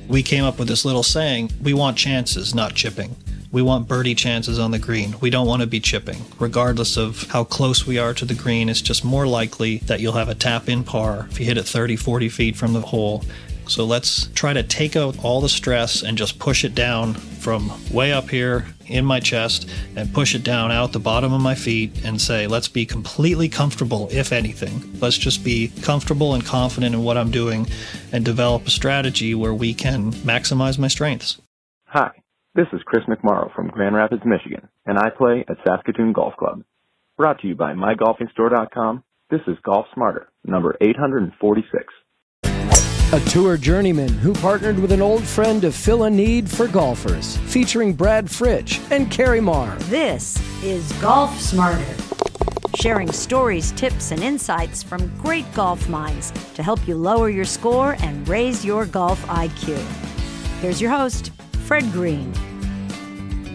we came up with this little saying: we want chances, not chipping. We want birdie chances on the green. We don't want to be chipping. Regardless of how close we are to the green, it's just more likely that you'll have a tap-in par if you hit it 30, 40 feet from the hole. So let's try to take out all the stress and just push it down from way up here in my chest and push it down out the bottom of my feet and say, let's be completely comfortable, if anything. Let's just be comfortable and confident in what I'm doing and develop a strategy where we can maximize my strengths. Hi, this is Chris McMorrow from Grand Rapids, Michigan, and I play at Saskatoon Golf Club. Brought to you by MyGolfingStore.com, this is Golf Smarter, number 846. A tour journeyman who partnered with an old friend to fill a need for golfers, featuring Brad Fritsch and Carrie Marr. This is Golf Smarter, sharing stories, tips, and insights from great golf minds to help you lower your score and raise your golf IQ. Here's your host, Fred Green.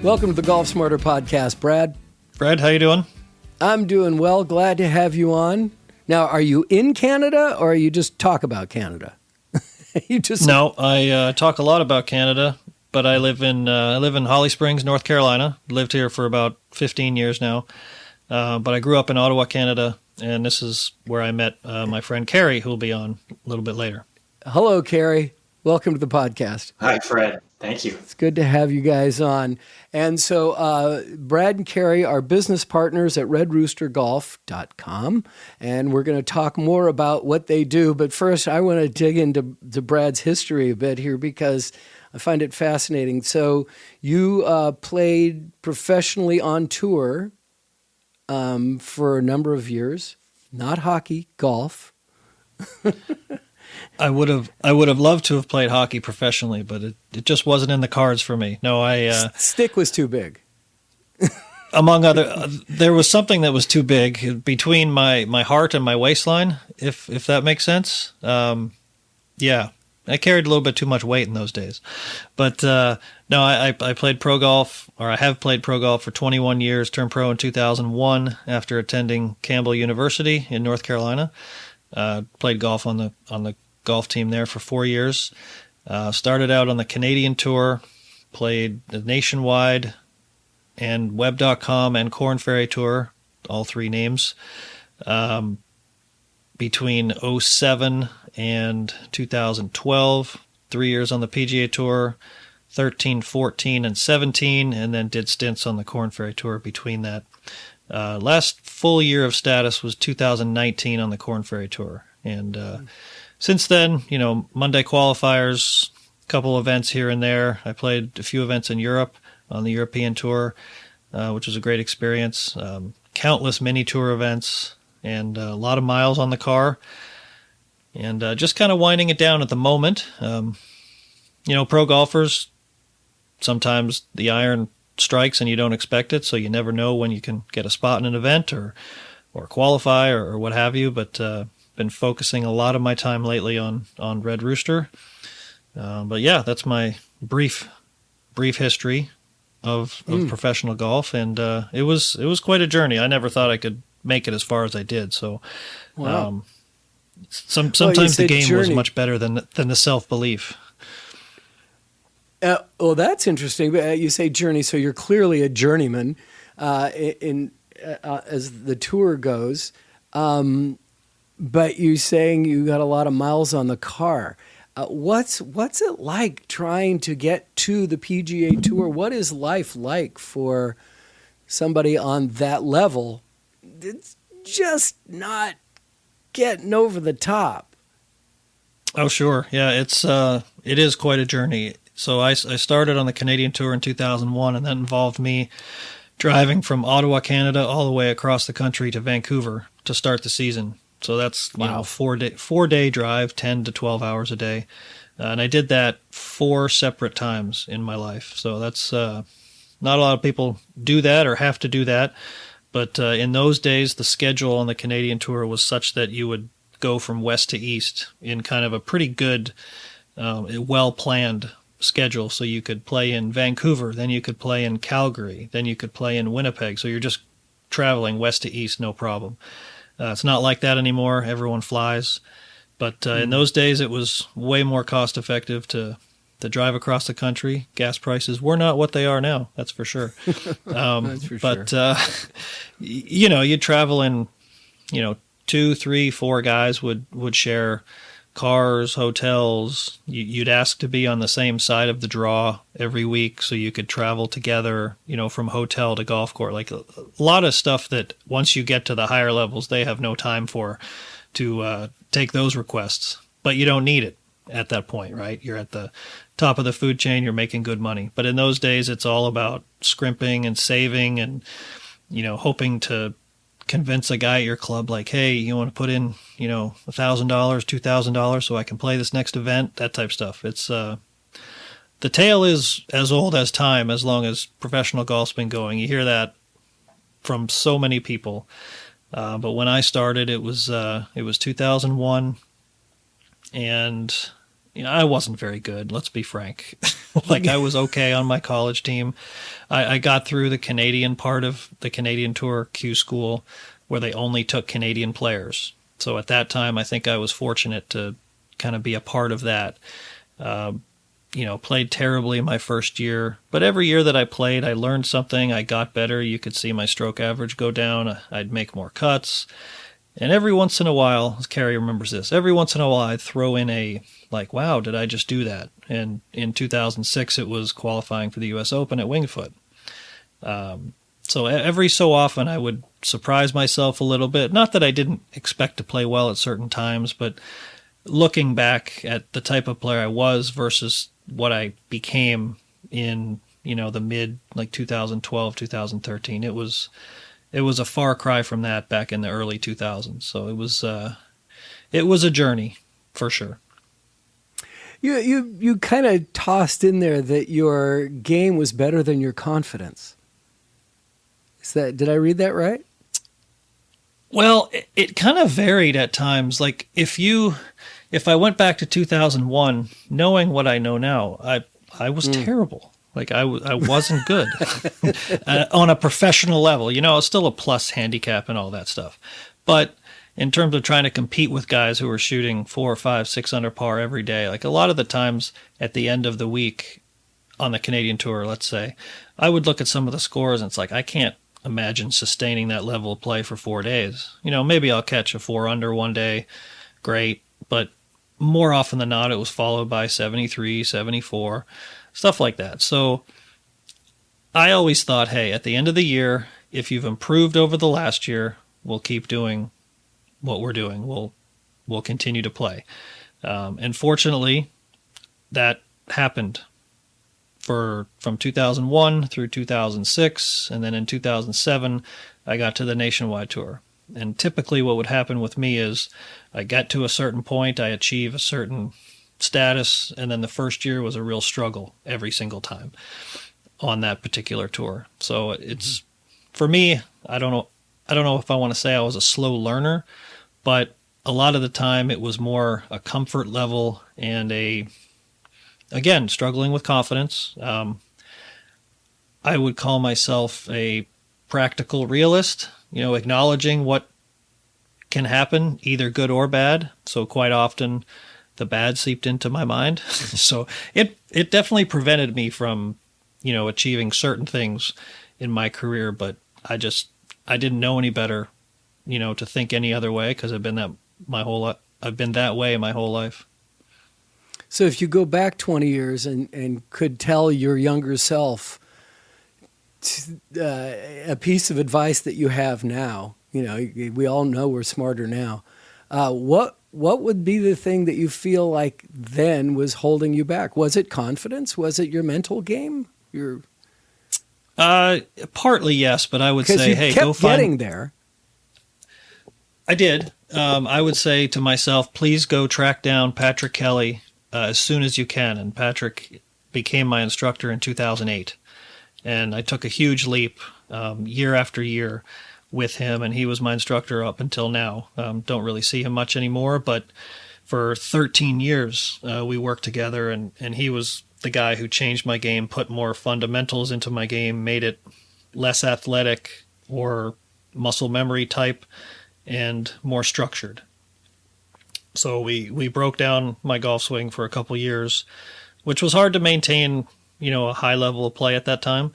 Welcome to the Golf Smarter podcast, Brad. Fred, how you doing? I'm doing well. Glad to have you on. Now, are you in Canada or you just talk about Canada? No, I talk a lot about Canada, but I live in Holly Springs, North Carolina. Lived here for about 15 years now, but I grew up in Ottawa, Canada, and this is where I met my friend Carrie, who will be on a little bit later. Hello, Carrie. Welcome to the podcast. Hi, Fred. Thank you. It's good to have you guys on. And so Brad and Carrie are business partners at redroostergolf.com, and we're going to talk more about what they do. But first, I want to dig into Brad's history a bit here because I find it fascinating. So you played professionally on tour for a number of years, not hockey, golf. I would have loved to have played hockey professionally, but it just wasn't in the cards for me. No, stick was too big. Among other, there was something that was too big between my heart and my waistline, if that makes sense. Yeah, I carried a little bit too much weight in those days. But no, I played pro golf, or I have played pro golf for 21 years, turned pro in 2001 after attending Campbell University in North Carolina. Played golf on the golf team there for 4 years. Started out on the Canadian Tour, played the Nationwide and Web.com and Corn Ferry Tour, all three names, between 07 and 2012, 3 years on the PGA Tour, 13, 14, and 17, and then did stints on the Corn Ferry Tour between that. Last full year of status was 2019 on the Corn Ferry Tour. And since then, Monday qualifiers, a couple events here and there. I played a few events in Europe on the European Tour, which was a great experience. Countless mini tour events and a lot of miles on the car. And just kind of winding it down at the moment. Pro golfers, sometimes the iron strikes and you don't expect it, so you never know when you can get a spot in an event or qualify or what have you. But been focusing a lot of my time lately on Red Rooster. But yeah, that's my brief history of professional golf, and it was quite a journey. I never thought I could make it as far as I did. So, wow. Sometimes the game was much better than the self-belief. Well, that's interesting. You say journey, so you're clearly a journeyman as the tour goes. But you're saying you got a lot of miles on the car. What's it like trying to get to the PGA Tour? What is life like for somebody on that level? It's just not getting over the top. Oh, sure. Yeah, it is quite a journey. So I started on the Canadian Tour in 2001, and that involved me driving from Ottawa, Canada, all the way across the country to Vancouver to start the season. So that's a 4-day drive, 10 to 12 hours a day. And I did that 4 separate times in my life. So that's not a lot of people do that or have to do that. But in those days, the schedule on the Canadian Tour was such that you would go from west to east in kind of a pretty good, well-planned schedule. So you could play in Vancouver, then you could play in Calgary, then you could play in Winnipeg. So you're just traveling west to east, no problem. It's not like that anymore. Everyone flies. But in those days, it was way more cost-effective to the drive across the country. Gas prices were not what they are now. That's for sure. That's for but, sure. You'd travel in, 2, 3, 4 guys would share cars, hotels. You'd ask to be on the same side of the draw every week so you could travel together, from hotel to golf course. Like a lot of stuff that once you get to the higher levels, they have no time for to take those requests. But you don't need it at that point, right? You're at the top of the food chain. You're making good money. But in those days, it's all about scrimping and saving and, hoping to convince a guy at your club, like, hey, you want to put in, $1,000, $2,000 so I can play this next event, that type of stuff. It's the tale is as old as time, as long as professional golf's been going. You hear that from so many people. But when I started, it was 2001, and I wasn't very good. Let's be frank. Like, I was okay on my college team. I got through the Canadian part of the Canadian Tour Q School, where they only took Canadian players. So at that time, I think I was fortunate to kind of be a part of that. Played terribly my first year, but every year that I played, I learned something. I got better. You could see my stroke average go down. I'd make more cuts. And every once in a while, as Carrie remembers this, every once in a while I'd throw in a, like, wow, did I just do that? And in 2006, it was qualifying for the U.S. Open at Winged Foot. So every so often I would surprise myself a little bit. Not that I didn't expect to play well at certain times, but looking back at the type of player I was versus what I became in, the mid, like 2012, 2013, it was a far cry from that back in the early 2000s. So it was a journey for sure. You kind of tossed in there that your game was better than your confidence. Did I read that right? Well, it kind of varied at times. Like if I went back to 2001, knowing what I know now, I was terrible. Like I wasn't good on a professional level. I was still a plus handicap and all that stuff. But in terms of trying to compete with guys who were shooting 4, 5, 6 under par every day, like a lot of the times at the end of the week on the Canadian Tour, let's say, I would look at some of the scores and it's like, I can't imagine sustaining that level of play for 4 days. Maybe I'll catch a 4 under one day. Great. But more often than not, it was followed by 73, 74. Stuff like that. So I always thought, hey, at the end of the year, if you've improved over the last year, we'll keep doing what we're doing. We'll continue to play. And fortunately, that happened from 2001 through 2006. And then in 2007, I got to the Nationwide Tour. And typically what would happen with me is I get to a certain point, I achieve a certain status, and then the first year was a real struggle every single time on that particular tour. So it's, for me, I don't know if I want to say I was a slow learner, but a lot of the time it was more a comfort level and again, struggling with confidence. I would call myself a practical realist, acknowledging what can happen, either good or bad. So quite often the bad seeped into my mind. So it definitely prevented me from, achieving certain things in my career, but I didn't know any better, to think any other way, because I've been that way my whole life. So if you go back 20 years and could tell your younger self a piece of advice that you have now, we all know we're smarter now. What would be the thing that you feel like then was holding you back? Was it confidence? Was it your mental game? Partly yes, but I would say, hey, kept go find. Getting there. I did. I would say to myself, please go track down Patrick Kelly as soon as you can. And Patrick became my instructor in 2008, and I took a huge leap year after year with him, and he was my instructor up until now. Don't really see him much anymore, but for 13 years we worked together, and he was the guy who changed my game, put more fundamentals into my game, made it less athletic or muscle memory type and more structured. So we broke down my golf swing for a couple years, which was hard to maintain, a high level of play at that time.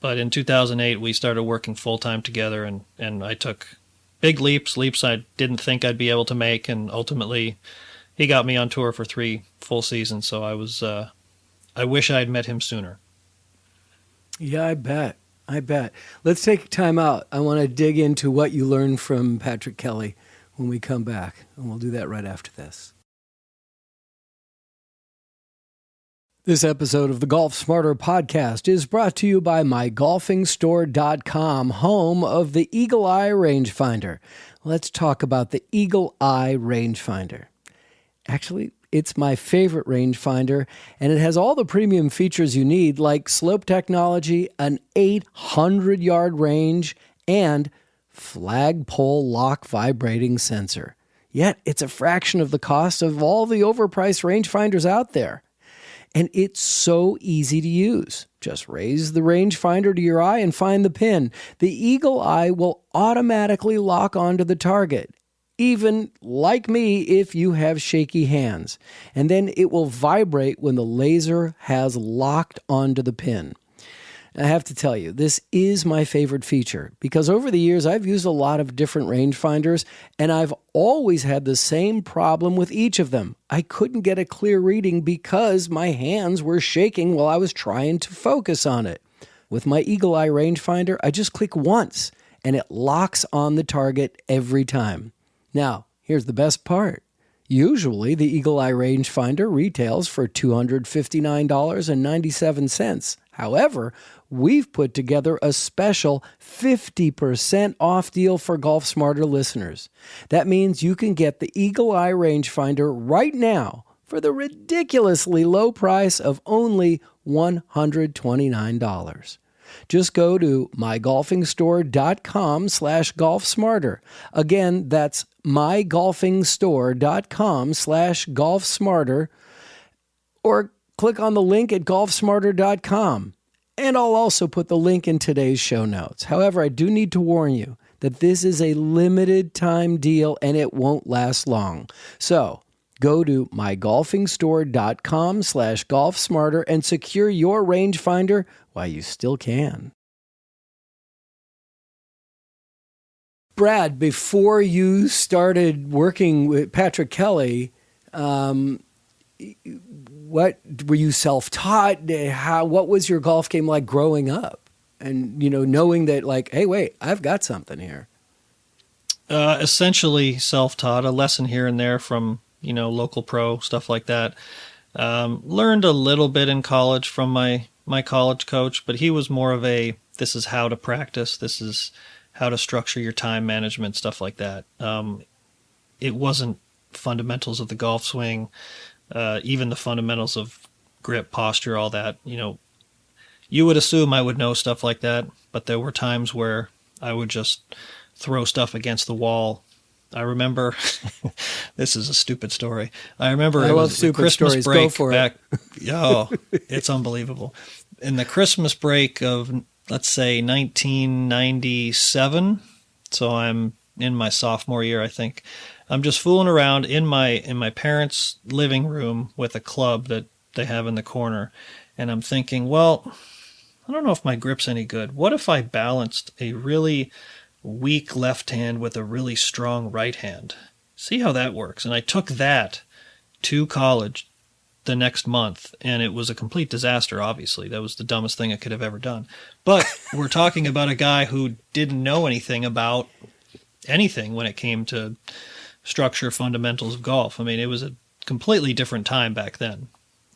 But in 2008, we started working full time together, and I took big leaps I didn't think I'd be able to make, and ultimately he got me on tour for 3 full seasons. So I wish I had met him sooner. Yeah, I bet. Let's take time out. I want to dig into what you learned from Patrick Kelly when we come back, and we'll do that right after this. This episode of the Golf Smarter podcast is brought to you by MyGolfingStore.com, home of the Eagle Eye Rangefinder. Let's talk about the Eagle Eye Rangefinder. Actually, it's my favorite rangefinder, and it has all the premium features you need, like slope technology, an 800-yard range, and flagpole lock vibrating sensor. Yet, it's a fraction of the cost of all the overpriced rangefinders out there. And it's so easy to use. Just raise the rangefinder to your eye and find the pin. The Eagle Eye will automatically lock onto the target, even like me if you have shaky hands. And then it will vibrate when the laser has locked onto the pin. I have to tell you, this is my favorite feature because over the years I've used a lot of different rangefinders and I've always had the same problem with each of them. I couldn't get a clear reading because my hands were shaking while I was trying to focus on it. With my Eagle Eye rangefinder, I just click once and it locks on the target every time. Now, here's the best part. Usually, the Eagle Eye rangefinder retails for $259.97. However, we've put together a special 50% off deal for Golf Smarter listeners. That means you can get the Eagle Eye rangefinder right now for the ridiculously low price of only $129. Just go to mygolfingstore.com/golfsmarter. Again, that's mygolfingstore.com/golfsmarter, or click on the link at golfsmarter.com. And I'll also put the link in today's show notes. However, I do need to warn you that this is a limited time deal and it won't last long. So go to mygolfingstore.com/golfsmarter and secure your rangefinder while you still can. Brad, before you started working with Patrick Kelly, what were you self-taught? What was your golf game like growing up? And, knowing that like, hey, wait, I've got something here. Essentially self-taught, a lesson here and there from, local pro, stuff like that. Learned a little bit in college from my college coach, but he was more of this is how to practice. This is how to structure your time management, stuff like that. It wasn't fundamentals of the golf swing, even the fundamentals of grip, posture, all that. You would assume I would know stuff like that, but there were times where I would just throw stuff against the wall. I remember, this is a stupid story. I remember I it love was stupid Christmas stories. break Go for back. Oh, it's unbelievable. In the Christmas break of, let's say, 1997, so I'm in my sophomore year, I think. I'm just fooling around in my parents' living room with a club that they have in the corner, and I'm thinking, well, I don't know if my grip's any good. What if I balanced a really weak left hand with a really strong right hand? See how that works. And I took that to college the next month, and it was a complete disaster, obviously. That was the dumbest thing I could have ever done. But we're talking about a guy who didn't know anything about anything when it came to structure, fundamentals of golf. I mean, it was a completely different time back then.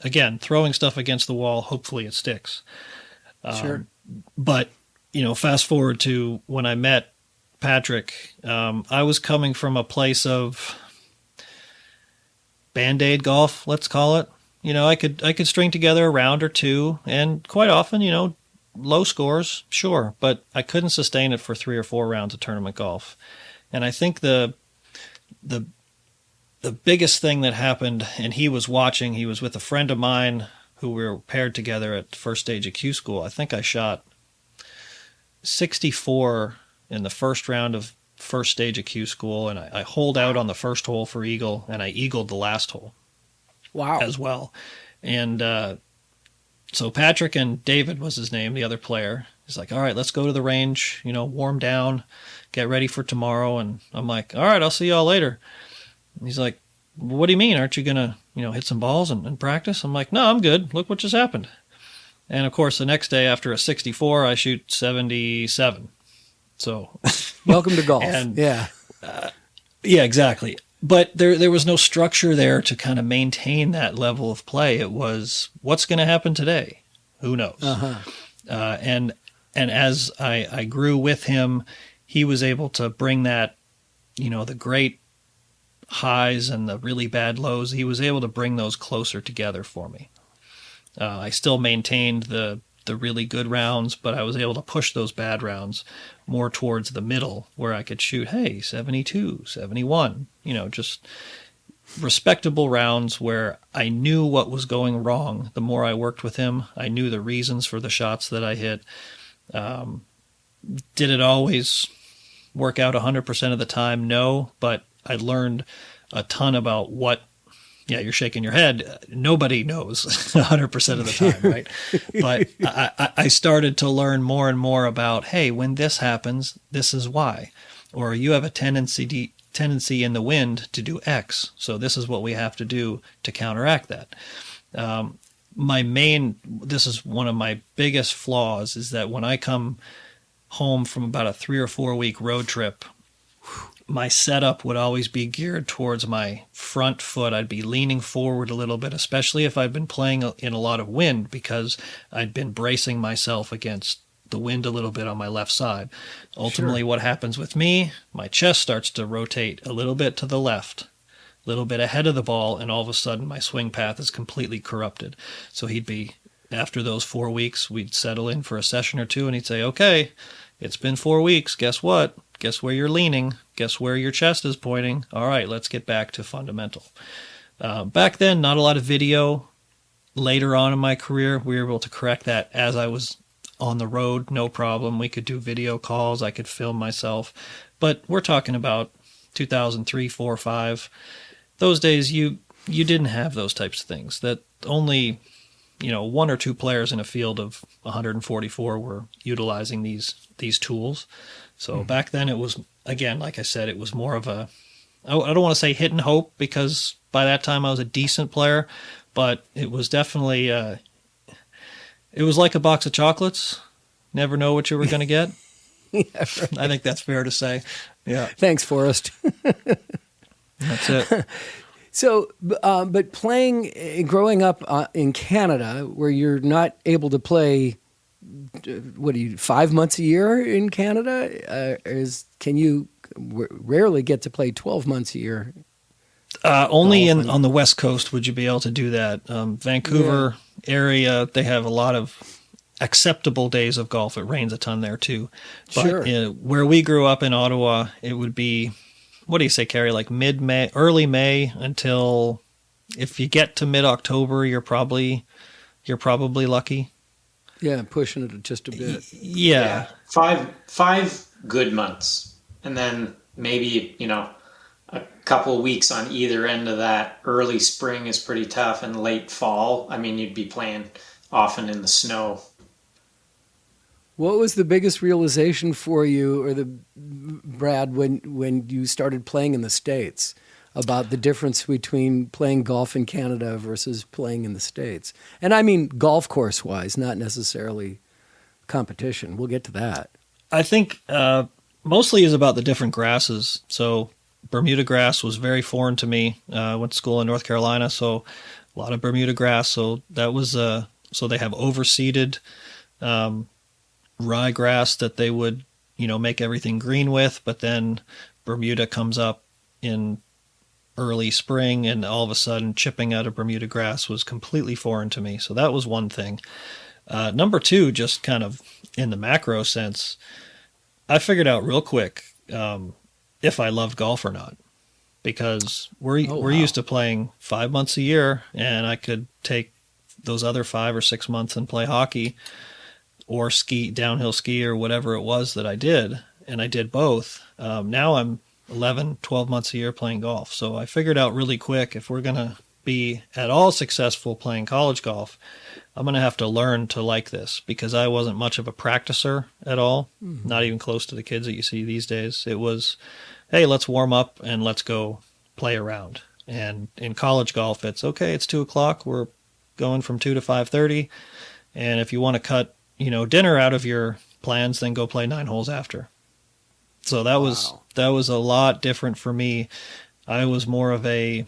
Again, throwing stuff against the wall, hopefully it sticks. Sure. But, fast forward to when I met Patrick, I was coming from a place of Band-Aid golf, let's call it. I could string together a round or two, and quite often, low scores, sure, but I couldn't sustain it for 3 or 4 rounds of tournament golf. And I think the biggest thing that happened, and he was watching, he was with a friend of mine who we were paired together at first stage of Q school. I think I shot 64 in the first round of first stage of Q school, and I holed out on the first hole for eagle, and I eagled the last hole. Wow. As well. And so Patrick and David was his name, the other player. He's like, all right, let's go to the range, warm down, get ready for tomorrow. And I'm like, all right, I'll see y'all later. And he's like, what do you mean? Aren't you going to, hit some balls and practice? I'm like, no, I'm good. Look what just happened. And of course, the next day after a 64, I shoot 77. So welcome to golf. And, yeah, exactly. But there was no structure there to kind of maintain that level of play. It was, what's going to happen today? Who knows? And as I grew with him, he was able to bring that, the great highs and the really bad lows, he was able to bring those closer together for me. I still maintained the really good rounds, but I was able to push those bad rounds more towards the middle where I could shoot, 72, 71, just respectable rounds where I knew what was going wrong. The more I worked with him, I knew the reasons for the shots that I hit. Did it always work out 100% of the time? No, but I learned a ton about what. Yeah, you're shaking your head. Nobody knows 100% of the time, right? But I started to learn more and more about, hey, when this happens, this is why. Or you have a tendency in the wind to do X, so this is what we have to do to counteract that. This is one of my biggest flaws, is that when I come home from about a 3 or 4 week road trip, my setup would always be geared towards my front foot. I'd be leaning forward a little bit, especially if I'd been playing in a lot of wind, because I'd been bracing myself against the wind a little bit on my left side. Ultimately, What happens with me, my chest starts to rotate a little bit to the left, a little bit ahead of the ball, and all of a sudden my swing path is completely corrupted. So after those 4 weeks, we'd settle in for a session or two, and he'd say, okay, it's been 4 weeks. Guess what? Guess where you're leaning? Guess where your chest is pointing? All right, let's get back to fundamental. Back then, not a lot of video. Later on in my career, we were able to correct that as I was on the road, no problem. We could do video calls. I could film myself. But we're talking about 2003, 4, 5. Those days, you didn't have those types of things. That only 1 or 2 players in a field of 144 were utilizing these tools. So back then it was, again, like I said, it was more of I don't want to say hit and hope, because by that time I was a decent player, but it was definitely, it was like a box of chocolates. Never know what you were going to get. Yeah, right. I think that's fair to say. Yeah. Thanks, Forrest. That's it. So, but growing up in Canada, where you're not able to play, 5 months a year in Canada? Can you rarely get to play 12 months a year? Only on the West Coast would you be able to do that. Vancouver area, they have a lot of acceptable days of golf. It rains a ton there too. But where we grew up in Ottawa, it would be, what do you say, Carrie? Like mid-May, early May, until, if you get to mid-October, you're probably lucky. Yeah, pushing it just a bit. Yeah. 5 good months, and then maybe a couple of weeks on either end of that. Early spring is pretty tough, and late fall, you'd be playing often in the snow. What was the biggest realization for you, Brad, when you started playing in the States, about the difference between playing golf in Canada versus playing in the States? And I mean golf course-wise, not necessarily competition. We'll get to that. I think mostly is about the different grasses. So Bermuda grass was very foreign to me. I went to school in North Carolina, so a lot of Bermuda grass. So that was so they have overseeded ryegrass that they would make everything green with, but then Bermuda comes up in early spring, and all of a sudden chipping out of Bermuda grass was completely foreign to me. So that was one thing. Number two, just kind of in the macro sense, I figured out real quick if I loved golf or not, because we're used to playing 5 months a year, and I could take those other 5 or 6 months and play hockey or downhill ski or whatever it was that I did, and I did both. Now I'm 11, 12 months a year playing golf. So I figured out really quick, if we're going to be at all successful playing college golf, I'm going to have to learn to like this, because I wasn't much of a practicer at all, not even close to the kids that you see these days. It was, hey, let's warm up and let's go play around. And in college golf, it's okay, it's 2 o'clock. We're going from 2 to 5:30. And if you want to cut, dinner out of your plans, then go play 9 holes after. So that was a lot different for me. I was more of a,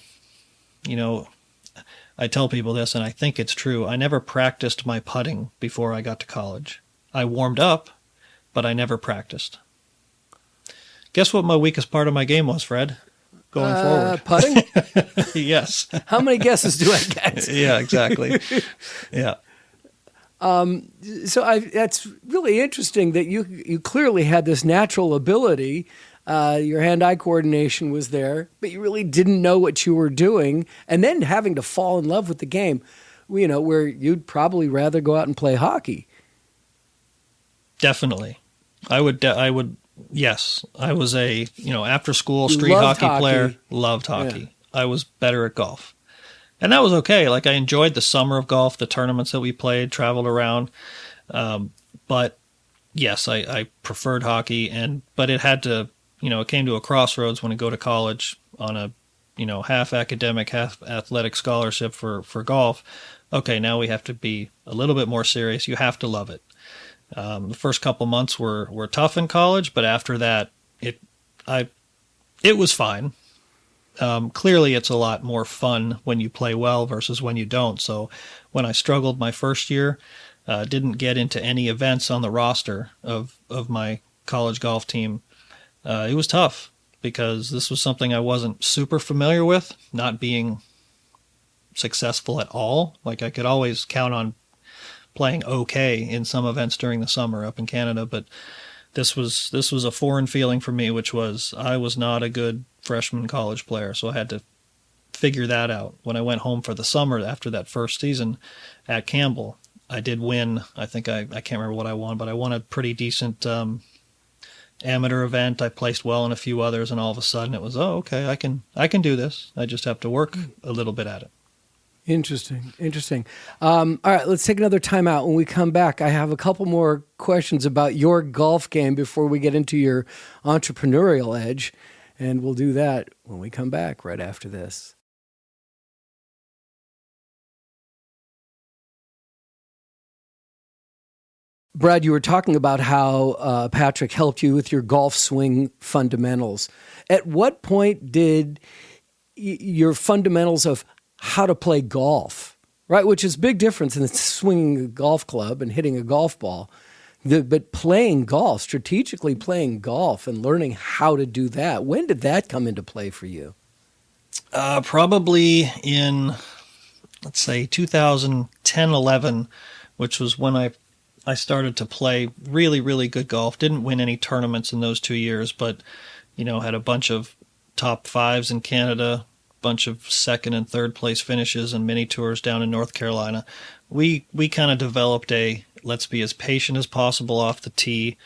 I tell people this, and I think it's true. I never practiced my putting before I got to college. I warmed up, but I never practiced. Guess what my weakest part of my game was, Fred? Going forward. Putting? Yes. How many guesses do I get? Yeah, exactly. Yeah. So that's really interesting that you clearly had this natural ability. Your hand-eye coordination was there, but you really didn't know what you were doing. And then having to fall in love with the game, where you'd probably rather go out and play hockey. Definitely. I would, yes. I was a, after school street loved hockey player, loved hockey. Yeah. I was better at golf. And that was okay. Like, I enjoyed the summer of golf, the tournaments that we played, traveled around. But yes, I preferred hockey, but it had to, it came to a crossroads when I go to college on a, half academic, half athletic scholarship for golf. Okay, now we have to be a little bit more serious. You have to love it. The first couple months were tough in college, but after that, it was fine. Clearly, it's a lot more fun when you play well versus when you don't. So when I struggled my first year, didn't get into any events on the roster of my college golf team, it was tough because this was something I wasn't super familiar with, not being successful at all. Like, I could always count on playing okay in some events during the summer up in Canada, but this was a foreign feeling for me, which was I was not a good freshman college player, so I had to figure that out. When I went home for the summer after that first season at Campbell, I did win. I think I can't remember what I won, but I won a pretty decent amateur event. I placed well in a few others, and all of a sudden it was, oh, okay, I can do this. I just have to work a little bit at it. Interesting. All right, let's take another time out. When we come back, I have a couple more questions about your golf game before we get into your entrepreneurial edge, and we'll do that when we come back right after this. Brad, you were talking about how Patrick helped you with your golf swing fundamentals. At what point did your fundamentals of how to play golf, right, which is a big difference in swinging a golf club and hitting a golf ball, but playing golf, strategically playing golf and learning how to do that, when did that come into play for you? Probably in, let's say, 2010-11, which was when I started to play really, really good golf. Didn't win any tournaments in those 2 years, but, had a bunch of top fives in Canada, bunch of second and third place finishes and mini tours down in North Carolina. We kind of developed let's be as patient as possible off the tee.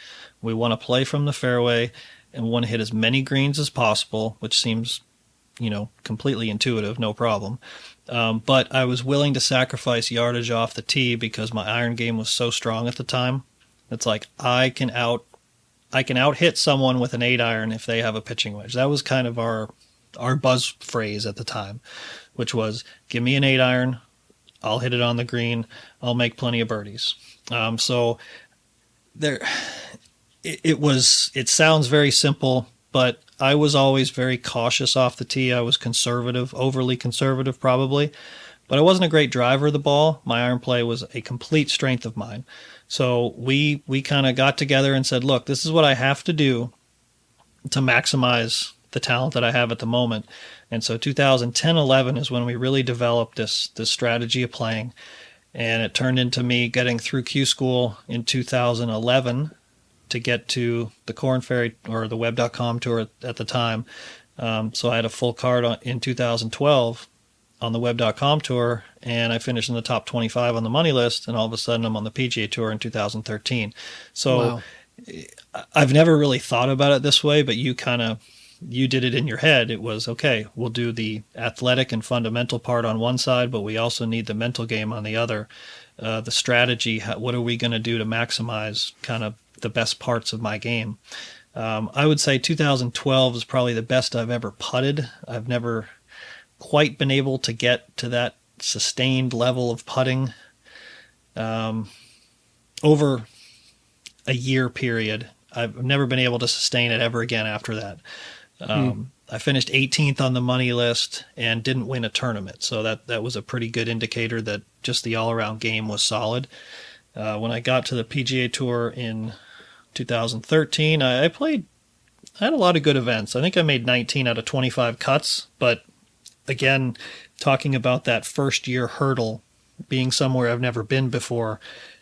We want to play from the fairway and we want to hit as many greens as possible, which seems, completely intuitive, no problem. But I was willing to sacrifice yardage off the tee because my iron game was so strong at the time. It's like I can out hit someone with an 8-iron if they have a pitching wedge. That was kind of our buzz phrase at the time, which was, give me an 8-iron, I'll hit it on the green, I'll make plenty of birdies. So there, it sounds very simple, but I was always very cautious off the tee. I was conservative, overly conservative probably, but I wasn't a great driver of the ball. My iron play was a complete strength of mine. So we kind of got together and said, look, this is what I have to do to maximize the talent that I have at the moment. And so 2010-11 is when we really developed this strategy of playing. And it turned into me getting through Q School in 2011 to get to the Corn Ferry or the Web.com tour at the time. So I had a full card in 2012 on the Web.com tour, and I finished in the top 25 on the money list, and all of a sudden I'm on the PGA Tour in 2013. So wow. I've never really thought about it this way, but you kind of you did it in your head. It was, okay, we'll do the athletic and fundamental part on one side, but we also need the mental game on the other. The strategy, what are we going to do to maximize kind of the best parts of my game? I would say 2012 is probably the best I've ever putted. I've never quite been able to get to that sustained level of putting over a year period. I've never been able to sustain it ever again after that. I finished 18th on the money list and didn't win a tournament. So that was a pretty good indicator that just the all-around game was solid. When I got to the PGA Tour in 2013, I had a lot of good events. I think I made 19 out of 25 cuts. But again, talking about that first year hurdle, being somewhere I've never been before,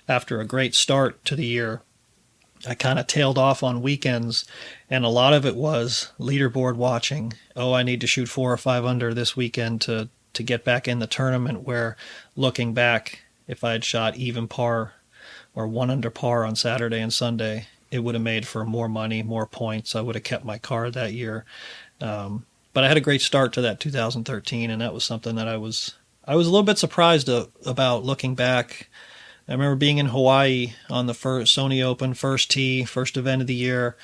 after a great start to the year, I kind of tailed off on weekends, and a lot of it was leaderboard watching. Oh, I need to shoot 4 or 5 under this weekend to get back in the tournament, where looking back, if I had shot even par or 1 under par on Saturday and Sunday, it would have made for more money, more points. I would have kept my card that year. But I had a great start to that 2013, and that was something that I was a little bit surprised about looking back. I remember being in Hawaii on the first Sony Open, first tee, first event of the year.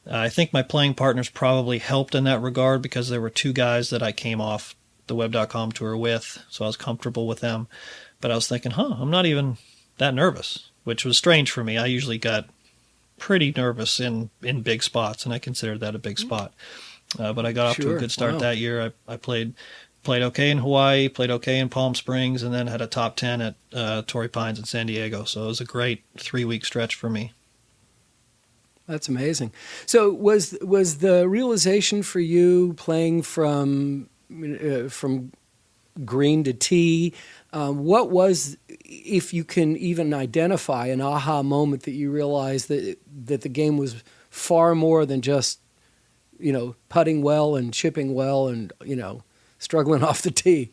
I think my playing partners probably helped in that regard, because there were 2 guys that I came off the Web.com tour with, so I was comfortable with them. But I was thinking, I'm not even that nervous, which was strange for me. I usually got pretty nervous in big spots, and I considered that a big spot. But I got off to a good start that year. I played okay in Hawaii, played okay in Palm Springs, and then had a top 10 at Torrey Pines in San Diego. So it was a great 3-week stretch for me. That's amazing. So was the realization for you playing from green to tee, what was, if you can even identify an aha moment that you realized that the game was far more than just, putting well and chipping well and, struggling off the tee?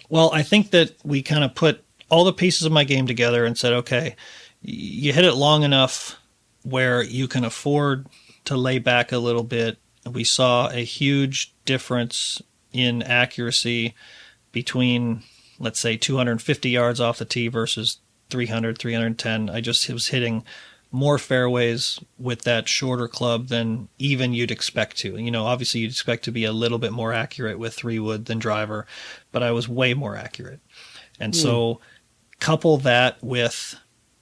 Well, I think that we kind of put all the pieces of my game together and said, okay, you hit it long enough where you can afford to lay back a little bit. We saw a huge difference in accuracy between, let's say, 250 yards off the tee versus 300, 310. I just was hitting more fairways with that shorter club than even you'd expect to. Obviously you'd expect to be a little bit more accurate with 3-wood than driver, but I was way more accurate. And so couple that with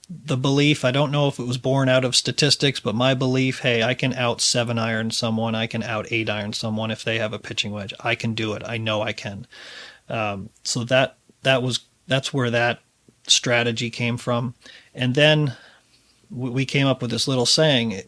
the belief, I don't know if it was born out of statistics, but my belief, hey, I can out 7-iron someone, I can out 8-iron someone if they have a pitching wedge. I can do it. I know I can. So that's where that strategy came from. And then we came up with this little saying: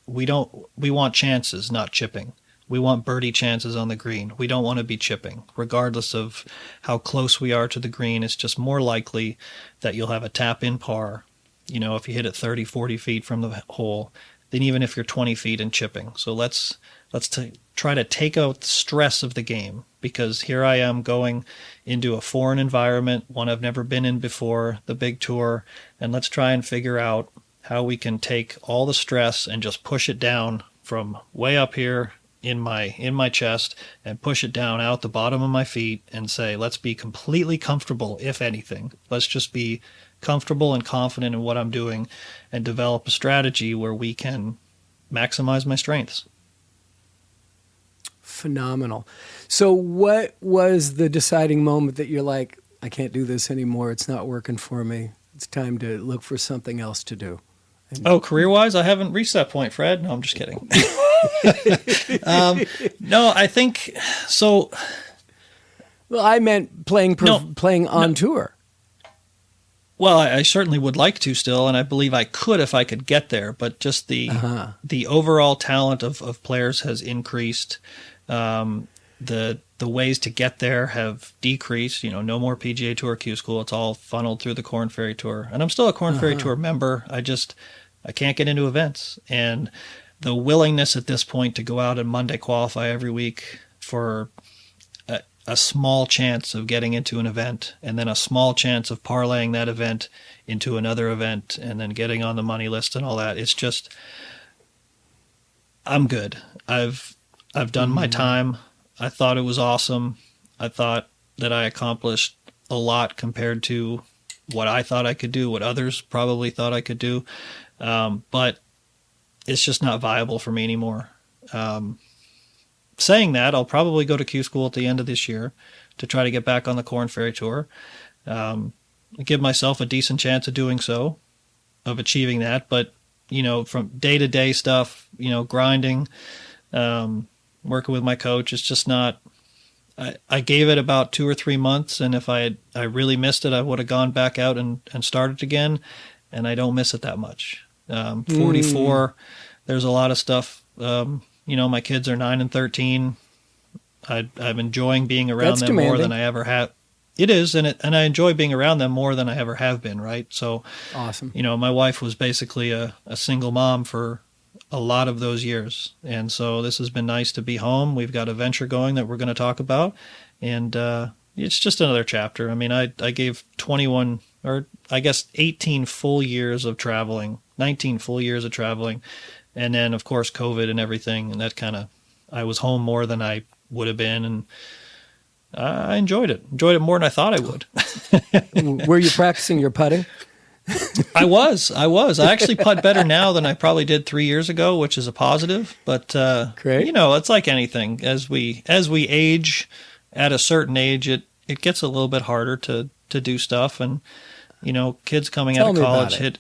we want chances, not chipping. We want birdie chances on the green. We don't want to be chipping. Regardless of how close we are to the green, it's just more likely that you'll have a tap-in par, if you hit it 30, 40 feet from the hole, than even if you're 20 feet and chipping. So let's try to take out the stress of the game, because here I am going into a foreign environment, one I've never been in before, the big tour, and let's try and figure out how we can take all the stress and just push it down from way up here in my chest and push it down out the bottom of my feet and say, let's be completely comfortable, if anything. Let's just be comfortable and confident in what I'm doing and develop a strategy where we can maximize my strengths. Phenomenal. So what was the deciding moment that you're like, I can't do this anymore, it's not working for me, it's time to look for something else to do? Career-wise, I haven't reached that point, Fred. No, I'm just kidding. No, I think so. Well, I meant playing on tour. Well, I certainly would like to still, and I believe I could if I could get there. But just the overall talent of players has increased. The ways to get there have decreased. No more PGA Tour Q School. It's all funneled through the Korn Ferry Tour, and I'm still a Korn Ferry Tour member. I can't get into events, and the willingness at this point to go out and Monday qualify every week for a small chance of getting into an event, and then a small chance of parlaying that event into another event, and then getting on the money list and all that. It's just, I'm good. I've done my time. I thought it was awesome. I thought that I accomplished a lot compared to what I thought I could do, what others probably thought I could do. But it's just not viable for me anymore. Saying that, I'll probably go to Q school at the end of this year to try to get back on the Corn Ferry Tour. Give myself a decent chance of doing so, of achieving that. But, from day-to-day stuff, grinding, working with my coach, it's just not. I gave it about 2 or 3 months, and if I really missed it, I would have gone back out and started again, and I don't miss it that much. 44, there's a lot of stuff. My kids are 9 and 13. I'm enjoying being around them more than I ever have. It is, and I enjoy being around them more than I ever have been, right? So, awesome. My wife was basically a single mom for a lot of those years. And so this has been nice to be home. We've got a venture going that we're going to talk about. And it's just another chapter. I mean, I gave 21, or I guess 18 full years of traveling, 19 full years of traveling. And then, of course, COVID and everything. And that I was home more than I would have been. And I enjoyed it. Enjoyed it more than I thought I would. Were you practicing your putting? I was. I actually putt better now than I probably did 3 years ago, which is a positive. But great. It's like anything. As we age, at a certain age, it gets a little bit harder to do stuff. And kids coming out of college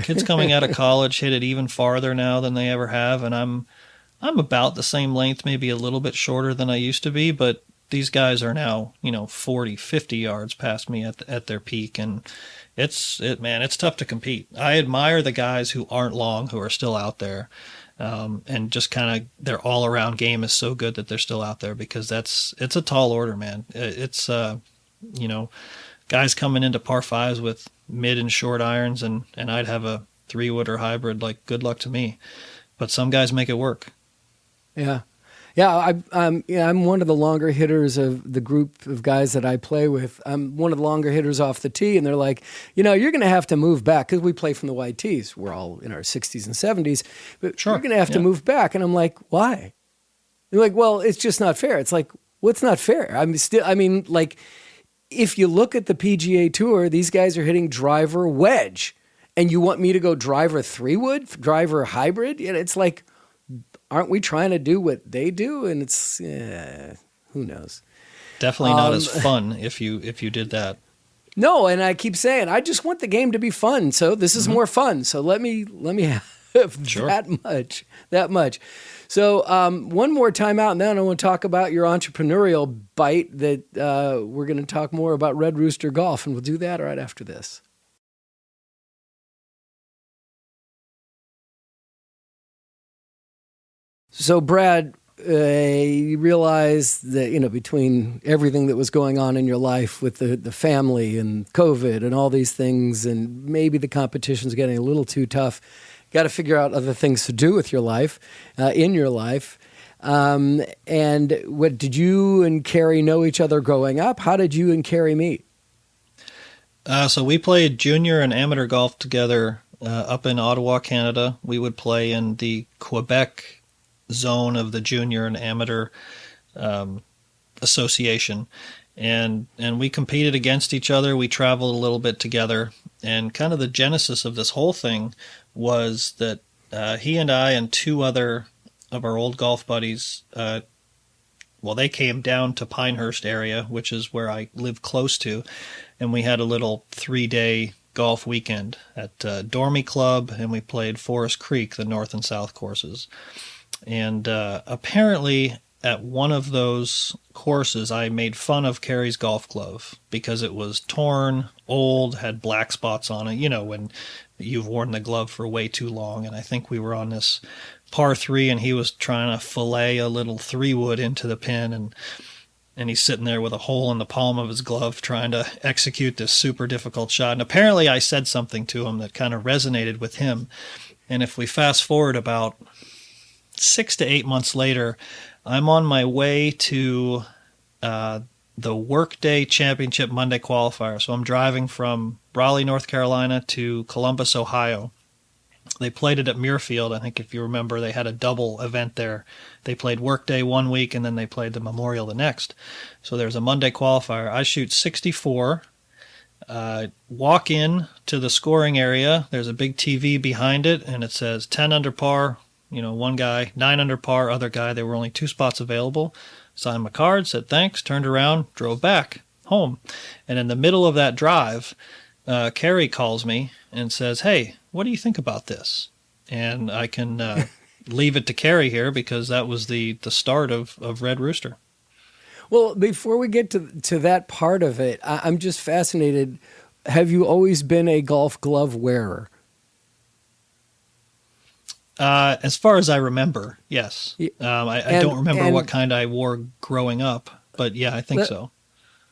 kids coming out of college hit it even farther now than they ever have. And I'm about the same length, maybe a little bit shorter than I used to be, but these guys are now 40, 50 yards past me at their peak, and it's tough to compete. I admire the guys who aren't long, who are still out there, and just kind of their all around game is so good that they're still out there, because it's a tall order, man. It's guys coming into par fives with mid and short irons, and I'd have a 3-wood or hybrid. Like, good luck to me, but some guys make it work. Yeah. Yeah, I'm one of the longer hitters of the group of guys that I play with. I'm one of the longer hitters off the tee, and they're like, you're going to have to move back, because we play from the wide tees. We're all in our 60s and 70s, but sure, you're going to have to move back. And I'm like, why? They're like, well, it's just not fair. It's like, what's not fair? If you look at the PGA Tour, these guys are hitting driver wedge, and you want me to go driver 3-wood, driver hybrid? It's like, aren't we trying to do what they do? And it's, who knows? Definitely not as fun if you did that. No, and I keep saying, I just want the game to be fun. So this is more fun. So let me have sure. that much. So one more time out, and then I want to talk about your entrepreneurial bite that we're going to talk more about Red Rooster Golf, and we'll do that right after this. So, Brad, you realize that, between everything that was going on in your life with the family and COVID and all these things, and maybe the competition's getting a little too tough, got to figure out other things to do with your life, in your life. And what did you and Carrie know each other growing up? How did you and Carrie meet? So we played junior and amateur golf together up in Ottawa, Canada. We would play in the Quebec zone of the junior and amateur association, and we competed against each other. We traveled a little bit together, and kind of the genesis of this whole thing was that he and I and 2 other of our old golf buddies, they came down to Pinehurst area, which is where I live close to, and we had a little 3-day golf weekend at Dormy Club, and we played Forest Creek, the north and south courses. And apparently at one of those courses, I made fun of Carrie's golf glove because it was torn, old, had black spots on it, when you've worn the glove for way too long. And I think we were on this par 3, and he was trying to fillet a little 3-wood into the pin, and he's sitting there with a hole in the palm of his glove trying to execute this super difficult shot. And apparently I said something to him that kind of resonated with him. And if we fast forward about 6 to 8 months later, I'm on my way to the Workday Championship Monday qualifier. So I'm driving from Raleigh, North Carolina to Columbus, Ohio. They played it at Muirfield. I think if you remember, they had a double event there. They played Workday one week, and then they played the Memorial the next. So there's a Monday qualifier. I shoot 64. Walk in to the scoring area. There's a big TV behind it, and it says 10 under par, one guy, 9 under par, other guy. There were only 2 spots available. Signed my card, said thanks, turned around, drove back home. And in the middle of that drive, Carrie calls me and says, hey, what do you think about this? And I can leave it to Carrie here because that was the start of Red Rooster. Well, before we get to that part of it, I'm just fascinated. Have you always been a golf glove wearer? As far as I remember, yes. I don't remember what kind I wore growing up, but yeah, I think so.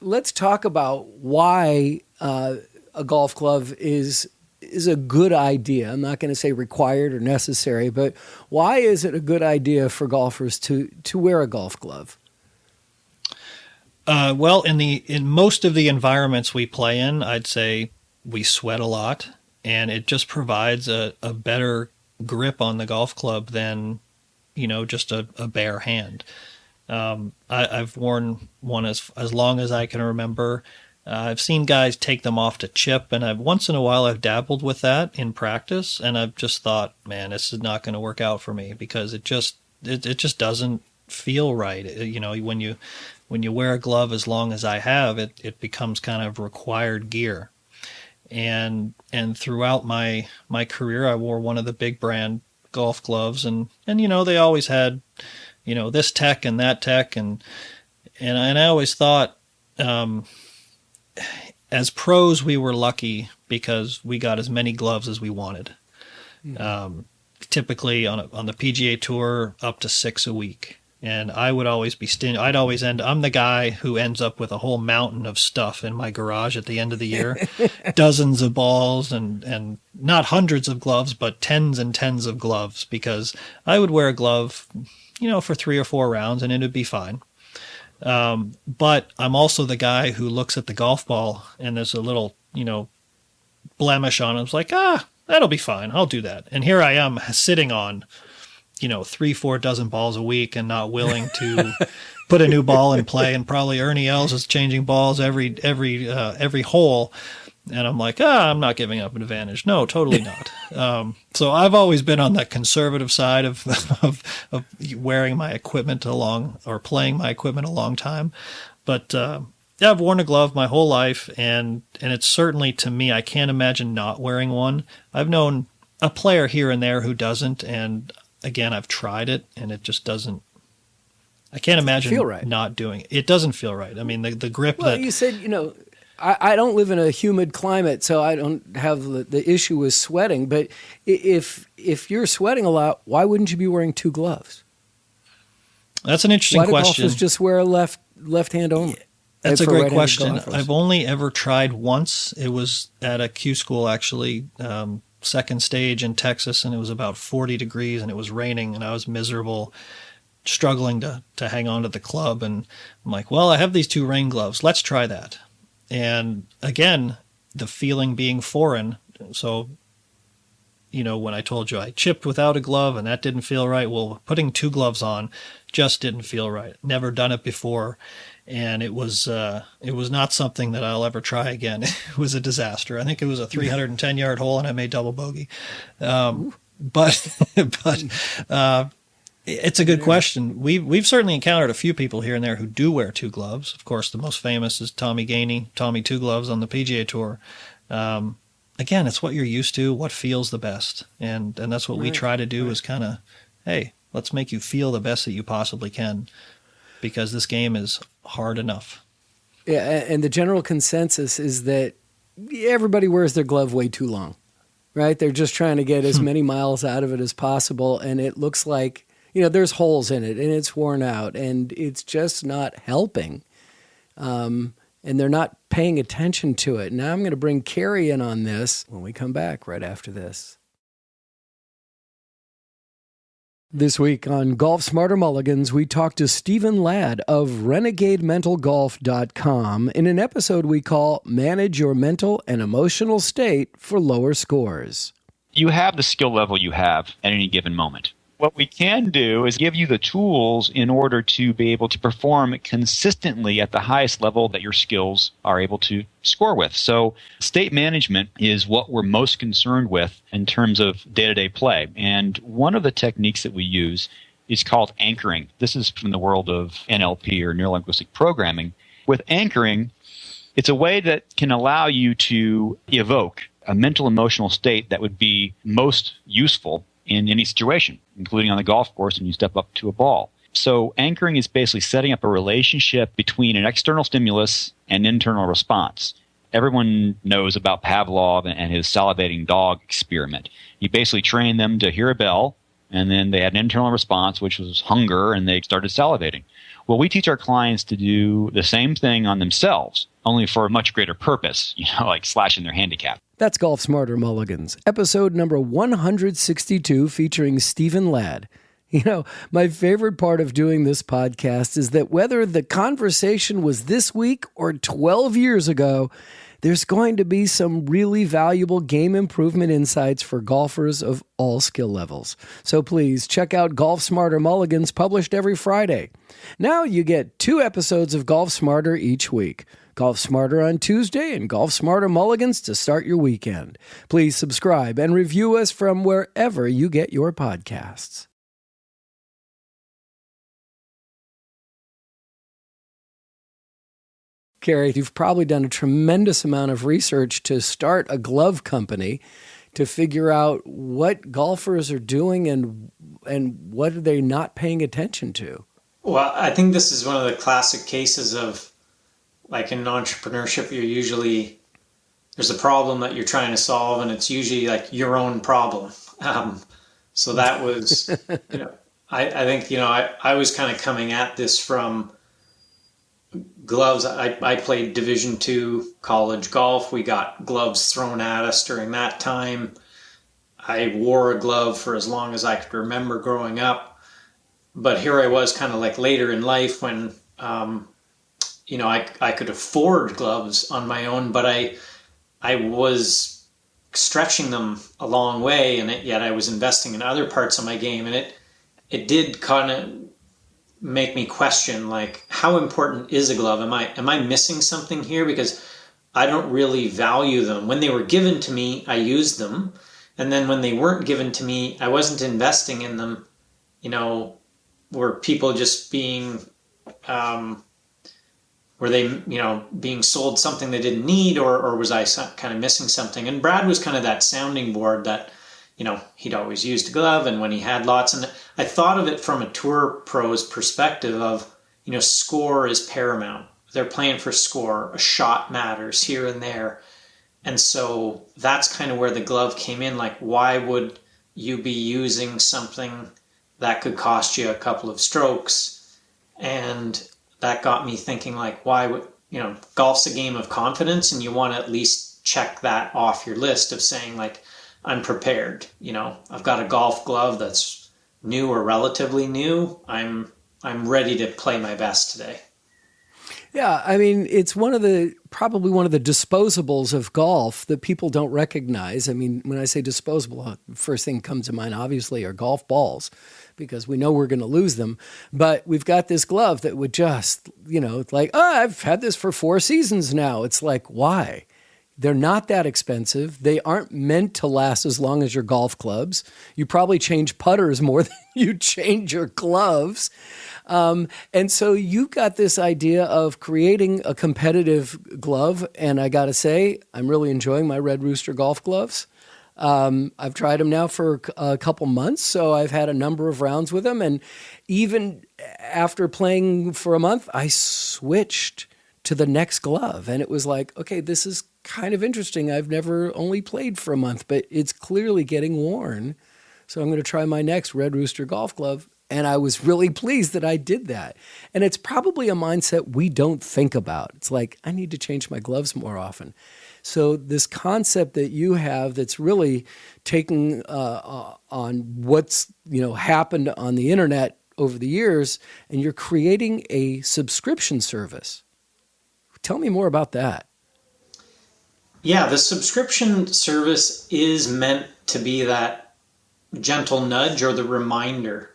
Let's talk about why a golf glove is a good idea. I'm not going to say required or necessary, but why is it a good idea for golfers to wear a golf glove? Well, in most of the environments we play in, I'd say we sweat a lot, and it just provides a better grip on the golf club than, just a bare hand. I've worn one as long as I can remember. I've seen guys take them off to chip, and once in a while I've dabbled with that in practice, and I've just thought, man, this is not going to work out for me because it just doesn't feel right. When you wear a glove as long as I have, it becomes kind of required gear. And throughout my career, I wore one of the big brand golf gloves, and they always had, this tech and that tech, and I always thought, as pros, we were lucky because we got as many gloves as we wanted. Mm-hmm. Typically on the PGA Tour, up to 6 a week. And I would always be stingy. I'm the guy who ends up with a whole mountain of stuff in my garage at the end of the year. Dozens of balls and not hundreds of gloves, but tens and tens of gloves, because I would wear a glove, for 3 or 4 rounds and it would be fine. But I'm also the guy who looks at the golf ball and there's a little, blemish on it. It's like, that'll be fine. I'll do that. And here I am sitting on 3-4 dozen balls a week and not willing to put a new ball in play. And probably Ernie Els is changing balls every hole. And I'm like, I'm not giving up an advantage. No, totally not. So I've always been on that conservative side of wearing my equipment or playing my equipment a long time. But I've worn a glove my whole life, and it's certainly, to me, I can't imagine not wearing one. I've known a player here and there who doesn't, and again, I've tried it, and it just doesn't. I can't imagine not doing it. It doesn't feel right. I mean, the grip. Well, you said, I don't live in a humid climate, so I don't have the issue with sweating. But if you're sweating a lot, why wouldn't you be wearing 2 gloves? That's an interesting question. Why do golfers just wear a left hand only? That's a great question. I've only ever tried once. It was at a Q school, actually. Second stage in Texas, and it was about 40 degrees and it was raining and I was miserable, struggling to hang on to the club. And I'm like, well, I have these 2 rain gloves. Let's try that. And again, the feeling being foreign. So, when I told you I chipped without a glove and that didn't feel right, well, putting 2 gloves on just didn't feel right. Never done it before. And it was not something that I'll ever try again. It was a disaster. I think it was a 310-yard hole, and I made double bogey. But it's a good question. We've certainly encountered a few people here and there who do wear 2 gloves. Of course, the most famous is Tommy Gainey, Tommy 2 Gloves on the PGA Tour. Again, it's what you're used to, what feels the best, and that's what we try to do is kind of, hey, let's make you feel the best that you possibly can, because this game is hard enough. Yeah, and the general consensus is that everybody wears their glove way too long, right? They're just trying to get as many miles out of it as possible, and it looks like, there's holes in it, and it's worn out, and it's just not helping. And they're not paying attention to it. Now I'm going to bring Carrie in on this when we come back right after this. This week on Golf Smarter Mulligans, we talk to Stephen Ladd of RenegadeMentalGolf.com in an episode we call Manage Your Mental and Emotional State for Lower Scores. you have the skill level you have at any given moment. What we can do is give you the tools in order to be able to perform consistently at the highest level that your skills are able to score with. So state management is what we're most concerned with in terms of day-to-day play. And one of the techniques that we use is called anchoring. This is from the world of NLP, or neuro-linguistic programming. With anchoring, it's a way that can allow you to evoke a mental emotional state that would be most useful in any situation, including on the golf course when you step up to a ball. So anchoring is basically setting up a relationship between an external stimulus and internal response. Everyone knows about Pavlov and his salivating dog experiment. You basically train them to hear a bell, and then they had an internal response, which was hunger, and they started salivating. Well, we teach our clients to do the same thing on themselves, only for a much greater purpose, like slashing their handicap. That's Golf Smarter Mulligans, episode number 162, featuring Stephen Ladd. My favorite part of doing this podcast is that whether the conversation was this week or 12 years ago, there's going to be some really valuable game improvement insights for golfers of all skill levels. So please check out Golf Smarter Mulligans, published every Friday. Now you get 2 episodes of Golf Smarter each week. Golf Smarter on Tuesday and Golf Smarter Mulligans to start your weekend. Please subscribe and review us from wherever you get your podcasts. Carrie, you've probably done a tremendous amount of research to start a glove company to figure out what golfers are doing and what are they not paying attention to. Well, I think this is one of the classic cases of, like, in entrepreneurship, there's a problem that you're trying to solve, and it's usually like your own problem. So that was, I think, I was kind of coming at this from gloves. I played Division II college golf. We got gloves thrown at us during that time. I wore a glove for as long as I could remember growing up. But here I was kind of like later in life when, I could afford gloves on my own, but I was stretching them a long way, and yet I was investing in other parts of my game, and it did kind of make me question, like, how important is a glove? Am I missing something here? Because I don't really value them. When they were given to me, I used them, and then when they weren't given to me, I wasn't investing in them. Were people just being were they, being sold something they didn't need, or was I kind of missing something? And Brad was kind of that sounding board that, he'd always used a glove, and when he had lots, and I thought of it from a tour pro's perspective of, score is paramount. They're playing for score. A shot matters here and there. And so that's kind of where the glove came in. Like, why would you be using something that could cost you a couple of strokes? And that got me thinking, like, why would, golf's a game of confidence, and you want to at least check that off your list of saying, like, I'm prepared. I've got a golf glove that's new or relatively new. I'm ready to play my best today. Yeah, I mean, it's probably one of the disposables of golf that people don't recognize. I mean, when I say disposable, first thing that comes to mind, obviously, are golf balls, because we know we're going to lose them. But we've got this glove that would just, like, I've had this for 4 seasons now. It's like, why? They're not that expensive. They aren't meant to last as long as your golf clubs. You probably change putters more than you change your gloves. And so you've got this idea of creating a competitive glove. And I got to say, I'm really enjoying my Red Rooster golf gloves. I've tried them now for a couple months, so I've had a number of rounds with them. And even after playing for a month, I switched to the next glove. And it was like, okay, this is kind of interesting. I've never only played for a month, but it's clearly getting worn. So I'm going to try my next Red Rooster golf glove. And I was really pleased that I did that. And it's probably a mindset we don't think about. It's like, I need to change my gloves more often. So this concept that you have that's really taking on what's happened on the internet over the years, and you're creating a subscription service. Tell me more about that. Yeah, the subscription service is meant to be that gentle nudge or the reminder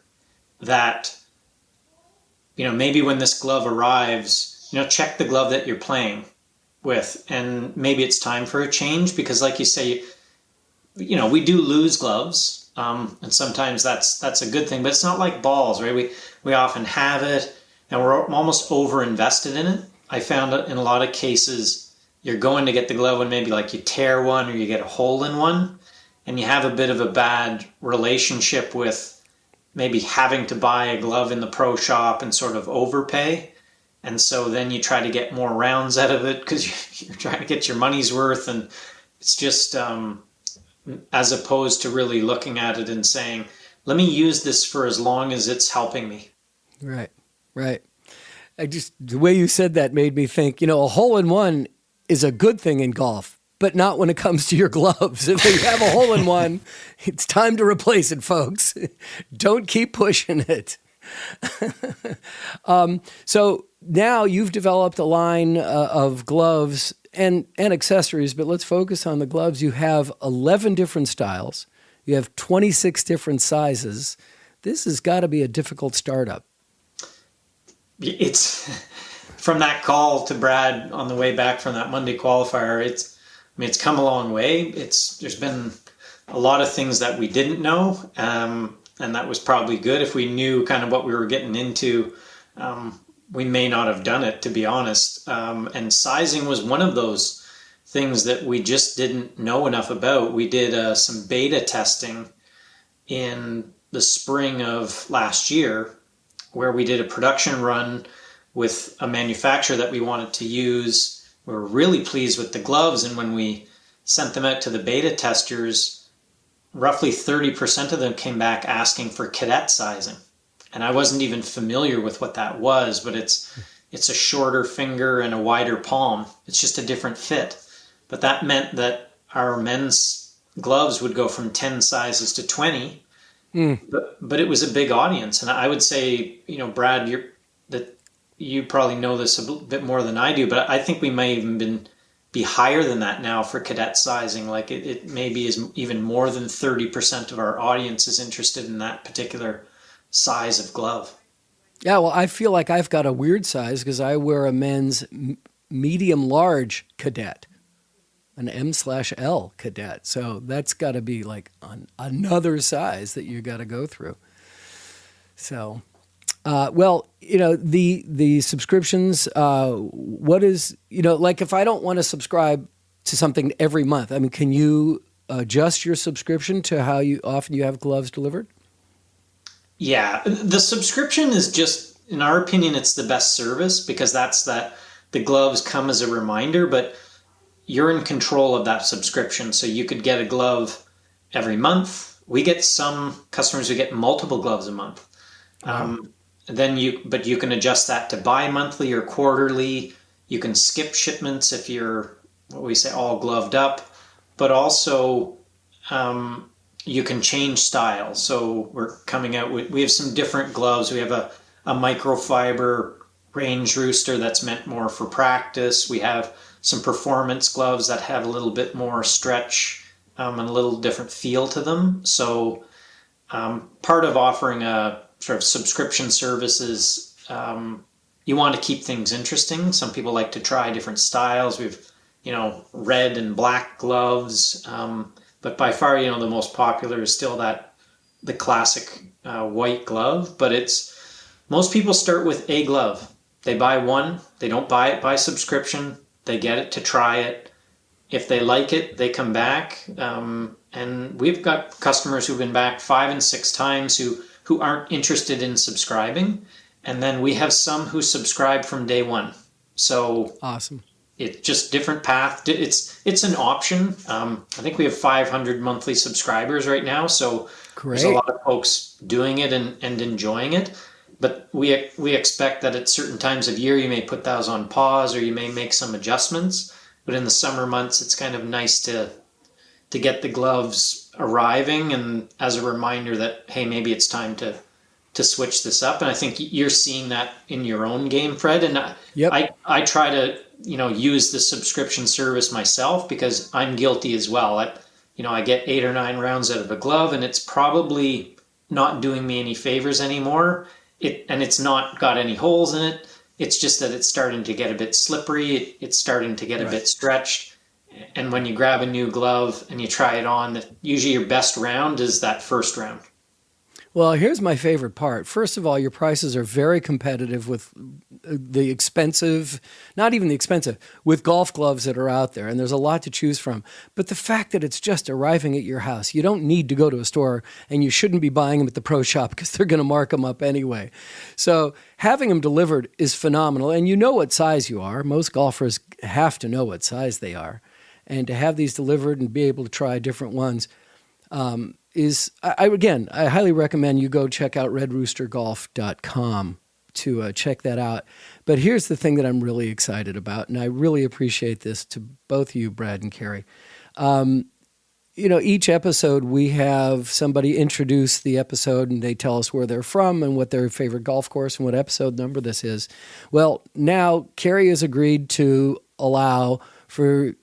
that, maybe when this glove arrives, check the glove that you're playing with, and maybe it's time for a change, because like you say, we do lose gloves, and sometimes that's a good thing, but it's not like balls, right? We often have it, and we're almost over invested in it. I found that in a lot of cases, you're going to get the glove when maybe like you tear one or you get a hole in one, and you have a bit of a bad relationship with maybe having to buy a glove in the pro shop and sort of overpay. And so then you try to get more rounds out of it because you're trying to get your money's worth. And it's just, as opposed to really looking at it and saying, let me use this for as long as it's helping me. Right. The way you said that made me think, a hole-in-one is a good thing in golf, but not when it comes to your gloves. If you have a hole-in-one, it's time to replace it, folks. Don't keep pushing it. So now you've developed a line of gloves and accessories, but let's focus on the gloves. You have 11 different styles. You have 26 different sizes. This has got to be a difficult startup. It's from that call to Brad on the way back from that Monday qualifier. It's come a long way. There's been a lot of things that we didn't know, and that was probably good. If we knew kind of what we were getting into, we may not have done it, to be honest. And sizing was one of those things that we just didn't know enough about. We did some beta testing in the spring of last year, where we did a production run with a manufacturer that we wanted to use. We were really pleased with the gloves, and when we sent them out to the beta testers, roughly 30% of them came back asking for cadet sizing. And I wasn't even familiar with what that was, but it's a shorter finger and a wider palm. It's just a different fit. But that meant that our men's gloves would go from 10 sizes to 20. But it was a big audience. And I would say, Brad, you probably know this a bit more than I do, but I think we may even be higher than that now for cadet sizing. Like it maybe is even more than 30% of our audience is interested in that particular size of glove. Yeah, well, I feel like I've got a weird size because I wear a men's medium large cadet, an M/L cadet. So that's got to be like another size that you got to go through. So, the subscriptions, what is, like if I don't want to subscribe to something every month, I mean, can you adjust your subscription to how often you have gloves delivered? Yeah, the subscription is just, in our opinion, it's the best service because the gloves come as a reminder, but you're in control of that subscription. So you could get a glove every month. We get some customers who get multiple gloves a month. Wow. But you can adjust that to bi-monthly or quarterly. You can skip shipments if you're, what we say, all gloved up, but also you can change style. So we're coming out with, we have some different gloves. We have a microfiber range rooster that's meant more for practice. We have some performance gloves that have a little bit more stretch and a little different feel to them. So part of offering a sort of subscription services, you want to keep things interesting. Some people like to try different styles. We've, red and black gloves. But by far, the most popular is still the classic white glove. But most people start with a glove. They buy one. They don't buy it by subscription. They get it to try it. If they like it, they come back. And we've got customers who've been back 5 and 6 times who aren't interested in subscribing. And then we have some who subscribe from day one. So awesome. It's just different path. It's an option. I think we have 500 monthly subscribers right now. So great. There's a lot of folks doing it and enjoying it. But we expect that at certain times of year, you may put those on pause or you may make some adjustments. But in the summer months, it's kind of nice to get the gloves arriving and as a reminder that, hey, maybe it's time to switch this up. And I think you're seeing that in your own game, Fred. And yep. I try to, use the subscription service myself because I'm guilty as well. I get 8 or 9 rounds out of a glove, and it's probably not doing me any favors anymore. It's not got any holes in it. It's just that it's starting to get a bit slippery. It's starting to get a bit stretched. And when you grab a new glove and you try it on, usually your best round is that first round. Well, here's my favorite part. First of all, your prices are very competitive with the expensive, not even the expensive, with golf gloves that are out there. And there's a lot to choose from. But the fact that it's just arriving at your house, you don't need to go to a store, and you shouldn't be buying them at the pro shop because they're going to mark them up anyway. So having them delivered is phenomenal. And you know what size you are. Most golfers have to know what size they are. And to have these delivered and be able to try different ones, I highly recommend you go check out redroostergolf.com to check that out. But here's the thing that I'm really excited about, and I really appreciate this to both of you, Brad and Carrie. Each episode we have somebody introduce the episode, and they tell us where they're from and what their favorite golf course and what episode number this is. Well, now Carrie has agreed to allow for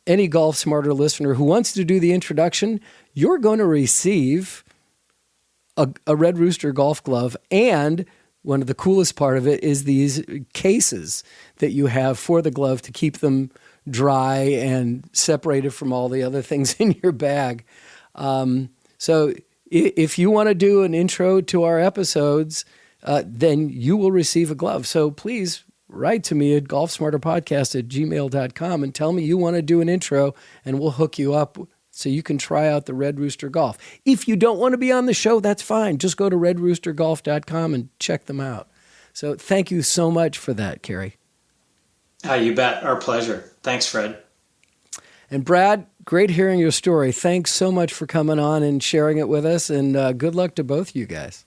any Golf Smarter listener who wants to do the introduction. You're going to receive a Red Rooster golf glove, and one of the coolest part of it is these cases that you have for the glove to keep them dry and separated from all the other things in your bag. So if you want to do an intro to our episodes, then you will receive a glove. So please write to me at golfsmarterpodcast@gmail.com and tell me you want to do an intro, and we'll hook you up so you can try out the Red Rooster Golf. If you don't want to be on the show, that's fine. Just go to redroostergolf.com and check them out. So thank you so much for that, Carrie. You bet. Our pleasure. Thanks, Fred. And Brad, great hearing your story. Thanks so much for coming on and sharing it with us, and good luck to both you guys.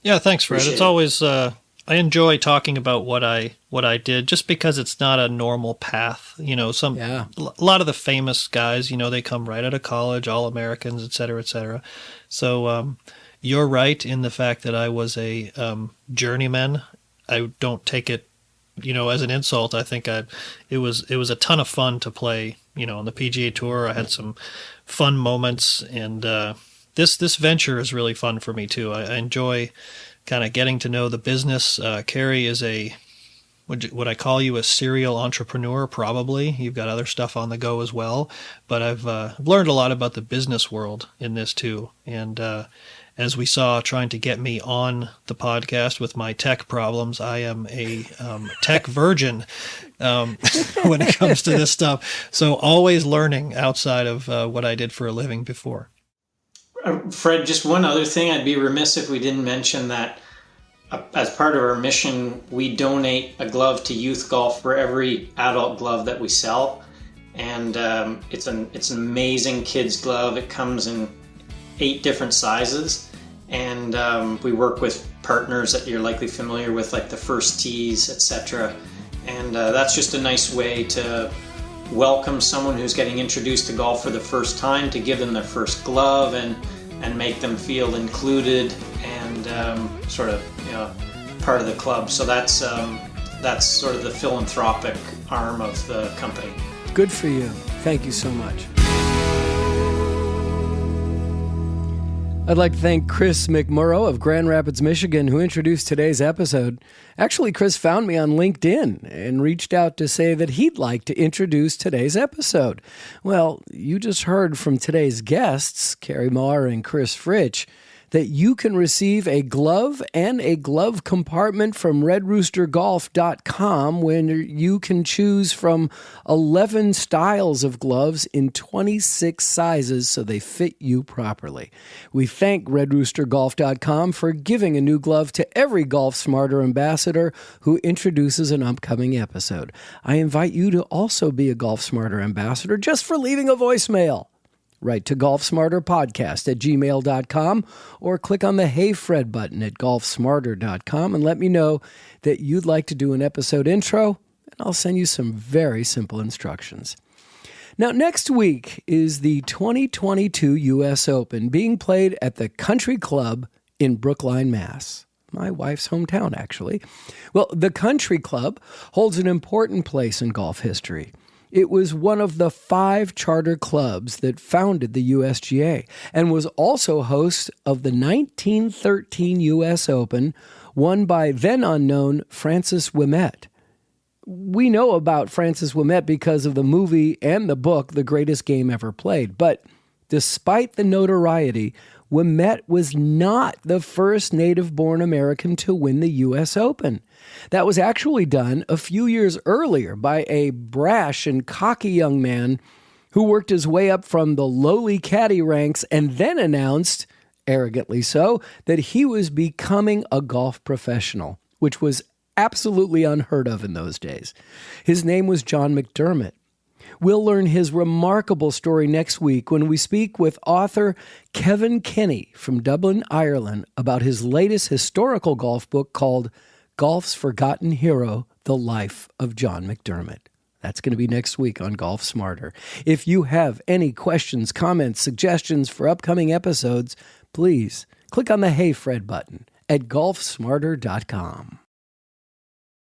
Yeah, thanks, Fred. Appreciate It's it. always I enjoy talking about what I did, just because it's not a normal path. A lot of the famous guys, they come right out of college, all Americans, et cetera, et cetera. So you're right in the fact that I was a journeyman. I don't take it, as an insult. I think it was a ton of fun to play, on the PGA Tour. I had some fun moments, and this venture is really fun for me too. I enjoy kind of getting to know the business. Carrie is would I call you a serial entrepreneur? Probably. You've got other stuff on the go as well, but I've learned a lot about the business world in this too. And as we saw, trying to get me on the podcast with my tech problems, I am a tech virgin when it comes to this stuff. So always learning outside of what I did for a living before. Fred, just one other thing. I'd be remiss if we didn't mention that as part of our mission, we donate a glove to youth golf for every adult glove that we sell. And it's an amazing kids glove. It comes in 8 different sizes. And we work with partners that you're likely familiar with, like the First Tees, etc. And that's just a nice way to welcome someone who's getting introduced to golf for the first time, to give them their first glove and make them feel included and sort of part of the club. So that's sort of the philanthropic arm of the company. Good for you. Thank you so much. I'd like to thank Chris McMurrow of Grand Rapids, Michigan, who introduced today's episode. Actually, Chris found me on LinkedIn and reached out to say that he'd like to introduce today's episode. Well, you just heard from today's guests, Carrie Marr and Chris Fritsch, that you can receive a glove and a glove compartment from redroostergolf.com when you can choose from 11 styles of gloves in 26 sizes so they fit you properly. We thank redroostergolf.com for giving a new glove to every Golf Smarter ambassador who introduces an upcoming episode. I invite you to also be a Golf Smarter ambassador just for leaving a voicemail. Write to golfsmarterpodcast@gmail.com or click on the Hey Fred button at golfsmarter.com and let me know that you'd like to do an episode intro, and I'll send you some very simple instructions. Now, next week is the 2022 U.S. Open being played at the Country Club in Brookline, Mass. My wife's hometown, actually. Well, the Country Club holds an important place in golf history. It was one of the 5 charter clubs that founded the USGA and was also host of the 1913 U.S. Open, won by then unknown Francis Ouimet. We know about Francis Ouimet because of the movie and the book, The Greatest Game Ever Played. But despite the notoriety, Ouimet was not the first native-born American to win the U.S. Open. That was actually done a few years earlier by a brash and cocky young man who worked his way up from the lowly caddy ranks and then announced, arrogantly so, that he was becoming a golf professional, which was absolutely unheard of in those days. His name was John McDermott. We'll learn his remarkable story next week when we speak with author Kevin Kinney from Dublin, Ireland, about his latest historical golf book called Golf's Forgotten Hero, The Life of John McDermott. That's going to be next week on Golf Smarter. If you have any questions, comments, suggestions for upcoming episodes, please click on the Hey Fred button at golfsmarter.com.